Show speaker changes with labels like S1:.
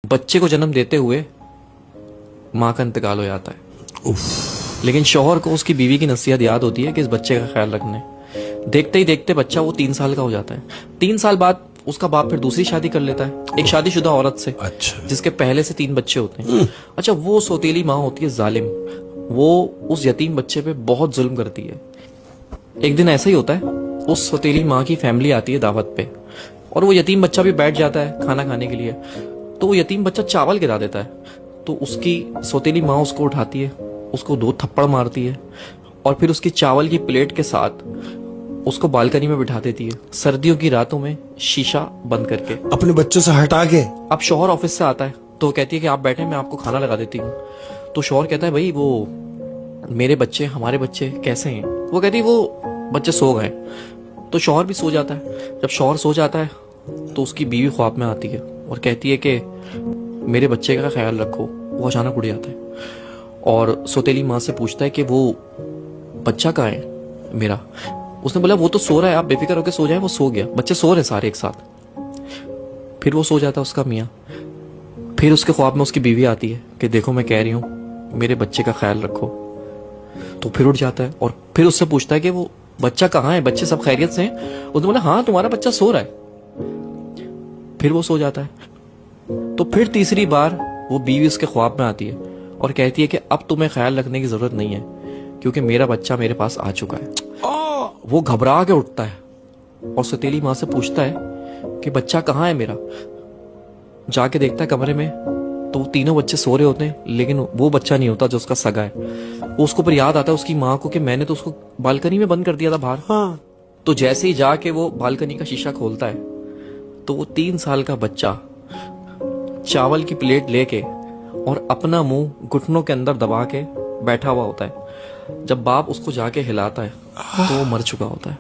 S1: बच्चे को जन्म देते हुए माँ का इंतकाल हो जाता है। लेकिन शौहर को उसकी बीवी की नसीहत याद होती है कि इस बच्चे का ख्याल रखने। देखते ही देखते बच्चा वो 3 साल का हो जाता है। 3 साल बाद उसका बाप फिर दूसरी शादी कर लेता है एक शादीशुदा औरत से।
S2: अच्छा।
S1: जिसके पहले से 3 बच्चे होते हैं। अच्छा, वो सौतेली माँ होती है जालिम। वो उस यतीम बच्चे पे बहुत जुल्म करती है। एक दिन ऐसा ही होता है, उस सौतेली माँ की फैमिली आती है दावत पे और वो यतीम बच्चा भी बैठ जाता है खाना खाने के लिए। तो वो यतीम बच्चा चावल गिरा देता है। तो उसकी सौतेली माँ उसको उठाती है, उसको 2 थप्पड़ मारती है और फिर उसकी चावल की प्लेट के साथ उसको बालकनी में बिठा देती है, सर्दियों की रातों में शीशा बंद करके,
S2: अपने बच्चों से हटा के।
S1: अब शौहर ऑफिस से आता है तो वो कहती है कि आप बैठे, मैं आपको खाना लगा देती हूँ। तो शौहर कहता है, भाई वो मेरे बच्चे, हमारे बच्चे कैसे हैं? वो कहती है वो बच्चे सो गए। तो शौहर भी सो जाता है। जब शौहर सो जाता है तो उसकी बीवी ख्वाब में आती है और कहती है कि मेरे बच्चे का ख्याल रखो। वो अचानक उड़ जाता है और सौतेली माँ से पूछता है कि वो बच्चा कहाँ है मेरा? उसने बोला वो तो सो रहा है, आप बेफिक्र होकर सो जाए। वो सो गया, बच्चे सो रहे सारे एक साथ। फिर वो सो जाता है उसका मियाँ। फिर उसके ख्वाब में उसकी बीवी आती है कि देखो मैं कह रही हूँ मेरे बच्चे का ख्याल रखो। तो फिर उठ जाता है और फिर उससे पूछता है कि वो बच्चा कहाँ है, बच्चे सब खैरियत से हैं? उसने बोला हाँ तुम्हारा बच्चा सो रहा है। फिर वो सो जाता है। तो फिर तीसरी बार वो बीवी उसके ख्वाब में आती है और कहती है कि अब तुम्हें ख्याल रखने की जरूरत नहीं है क्योंकि मेरा बच्चा मेरे पास आ चुका है। वो घबरा के उठता है और सौतेली माँ से पूछता है कि बच्चा कहाँ है मेरा? जाके देखता है कमरे में तो तीनों बच्चे सो रहे होते हैं, लेकिन वो बच्चा नहीं होता जो उसका सगा है। वो उसको पर याद आता है उसकी माँ को कि मैंने तो उसको बालकनी में बंद कर दिया था बाहर।
S2: हाँ।
S1: तो जैसे ही जाके वो बालकनी का शीशा खोलता है तो वो 3 साल का बच्चा चावल की प्लेट लेके और अपना मुंह घुटनों के अंदर दबा के बैठा हुआ होता है। जब बाप उसको जाके हिलाता है तो वो मर चुका होता है।